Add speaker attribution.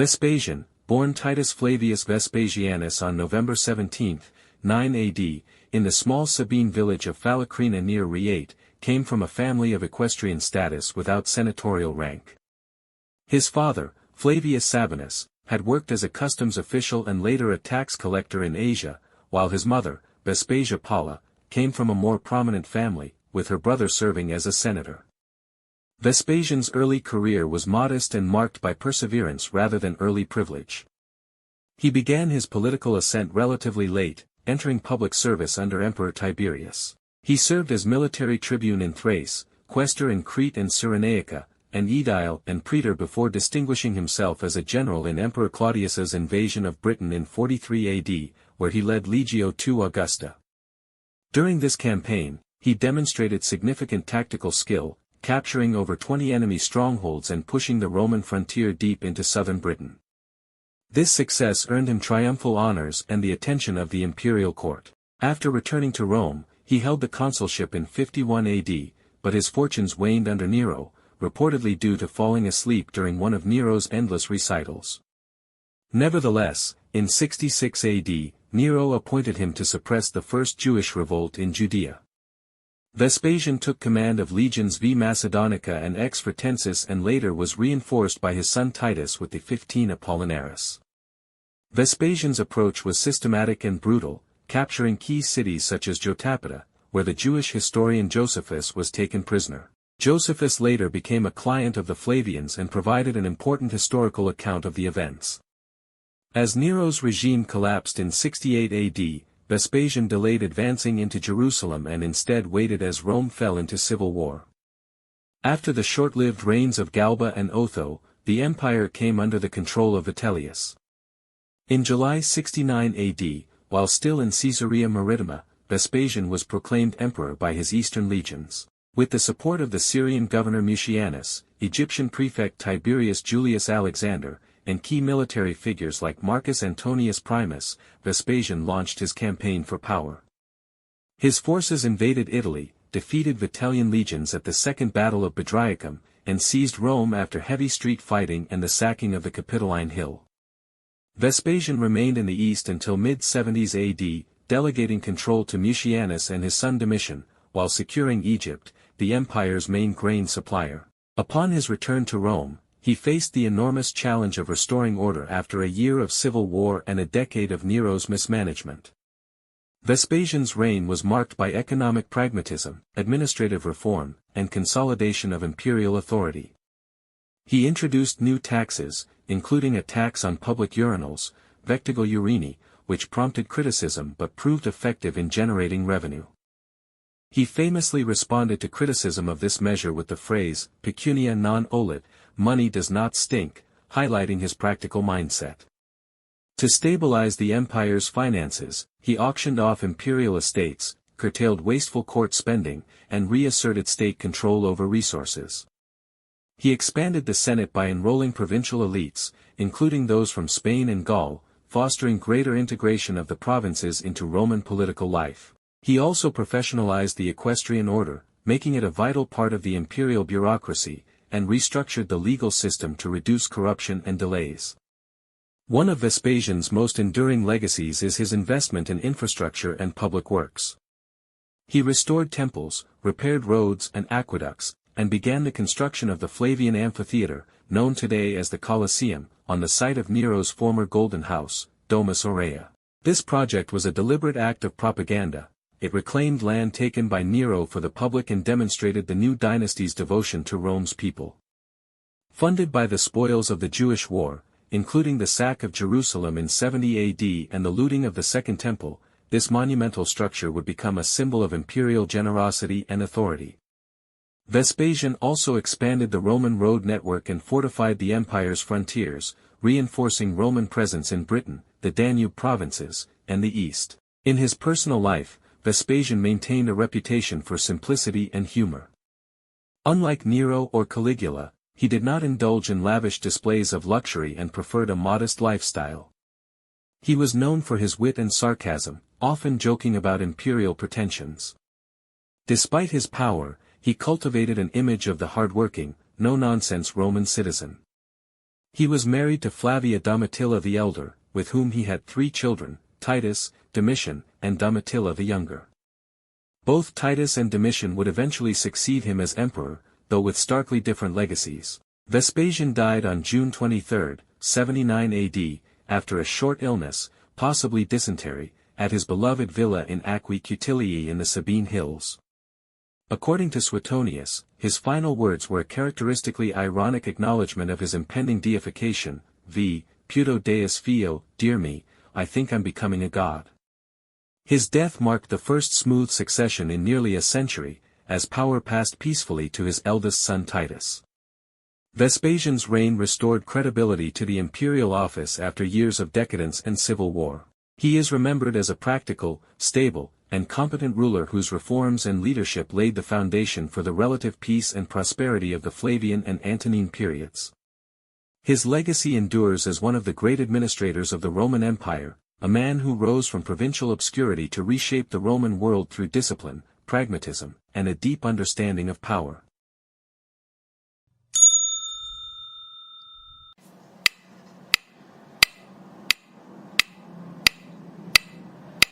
Speaker 1: Vespasian, born Titus Flavius Vespasianus on November 17, 9 AD, in the small Sabine village of Phalacrina near Rheiate, came from a family of equestrian status without senatorial rank. His father, Flavius Sabinus, had worked as a customs official and later a tax collector in Asia, while his mother, Vespasia Paula, came from a more prominent family, with her brother serving as a senator. Vespasian's early career was modest and marked by perseverance rather than early privilege. He began his political ascent relatively late, entering public service under Emperor Tiberius. He served as military tribune in Thrace, quaestor in Crete and Cyrenaica, and aedile and praetor before distinguishing himself as a general in Emperor Claudius's invasion of Britain in 43 AD, where he led Legio II Augusta. During this campaign, he demonstrated significant tactical skill, capturing over 20 enemy strongholds and pushing the Roman frontier deep into southern Britain. This success earned him triumphal honors and the attention of the imperial court. After returning to Rome, he held the consulship in 51 AD, but his fortunes waned under Nero, reportedly due to falling asleep during one of Nero's endless recitals. Nevertheless, in 66 AD, Nero appointed him to suppress the first Jewish revolt in Judea. Vespasian took command of legions V Macedonica and X Fretensis and later was reinforced by his son Titus with the 15 Apollinaris. Vespasian's approach was systematic and brutal, capturing key cities such as Jotapata, where the Jewish historian Josephus was taken prisoner. Josephus later became a client of the Flavians and provided an important historical account of the events. As Nero's regime collapsed in 68 AD, Vespasian delayed advancing into Jerusalem and instead waited as Rome fell into civil war. After the short-lived reigns of Galba and Otho, the empire came under the control of Vitellius. In July 69 AD, while still in Caesarea Maritima, Vespasian was proclaimed emperor by his eastern legions. With the support of the Syrian governor Mucianus, Egyptian prefect Tiberius Julius Alexander, and key military figures like Marcus Antonius Primus, Vespasian launched his campaign for power. His forces invaded Italy, defeated Vitellian legions at the Second Battle of Bedriacum, and seized Rome after heavy street fighting and the sacking of the Capitoline Hill. Vespasian remained in the east until mid-70s AD, delegating control to Mucianus and his son Domitian, while securing Egypt, the empire's main grain supplier. Upon his return to Rome, he faced the enormous challenge of restoring order after a year of civil war and a decade of Nero's mismanagement. Vespasian's reign was marked by economic pragmatism, administrative reform, and consolidation of imperial authority. He introduced new taxes, including a tax on public urinals, vectigo urini, which prompted criticism but proved effective in generating revenue. He famously responded to criticism of this measure with the phrase, pecunia non olet, money does not stink, highlighting his practical mindset. To stabilize the empire's finances, he auctioned off imperial estates, curtailed wasteful court spending, and reasserted state control over resources. He expanded the Senate by enrolling provincial elites, including those from Spain and Gaul, fostering greater integration of the provinces into Roman political life. He also professionalized the equestrian order, making it a vital part of the imperial bureaucracy, and restructured the legal system to reduce corruption and delays. One of Vespasian's most enduring legacies is his investment in infrastructure and public works. He restored temples, repaired roads and aqueducts, and began the construction of the Flavian amphitheater, known today as the Colosseum, on the site of Nero's former Golden House, Domus Aurea. This project was a deliberate act of propaganda. It reclaimed land taken by Nero for the public and demonstrated the new dynasty's devotion to Rome's people. Funded by the spoils of the Jewish War, including the sack of Jerusalem in 70 AD and the looting of the Second Temple, this monumental structure would become a symbol of imperial generosity and authority. Vespasian also expanded the Roman road network and fortified the empire's frontiers, reinforcing Roman presence in Britain, the Danube provinces, and the East. In his personal life, Vespasian maintained a reputation for simplicity and humor. Unlike Nero or Caligula, he did not indulge in lavish displays of luxury and preferred a modest lifestyle. He was known for his wit and sarcasm, often joking about imperial pretensions. Despite his power, he cultivated an image of the hardworking, no-nonsense Roman citizen. He was married to Flavia Domitilla the Elder, with whom he had 3 children, Titus, Domitian, and Domitilla the Younger. Both Titus and Domitian would eventually succeed him as emperor, though with starkly different legacies. Vespasian died on June 23, 79 AD, after a short illness, possibly dysentery, at his beloved villa in Aquae Cutilii in the Sabine hills. According to Suetonius, his final words were a characteristically ironic acknowledgement of his impending deification, v. Puto Deus Fio, dear me, I think I'm becoming a god. His death marked the first smooth succession in nearly a century, as power passed peacefully to his eldest son Titus. Vespasian's reign restored credibility to the imperial office after years of decadence and civil war. He is remembered as a practical, stable, and competent ruler whose reforms and leadership laid the foundation for the relative peace and prosperity of the Flavian and Antonine periods. His legacy endures as one of the great administrators of the Roman Empire, a man who rose from provincial obscurity to reshape the Roman world through discipline, pragmatism, and a deep understanding of power.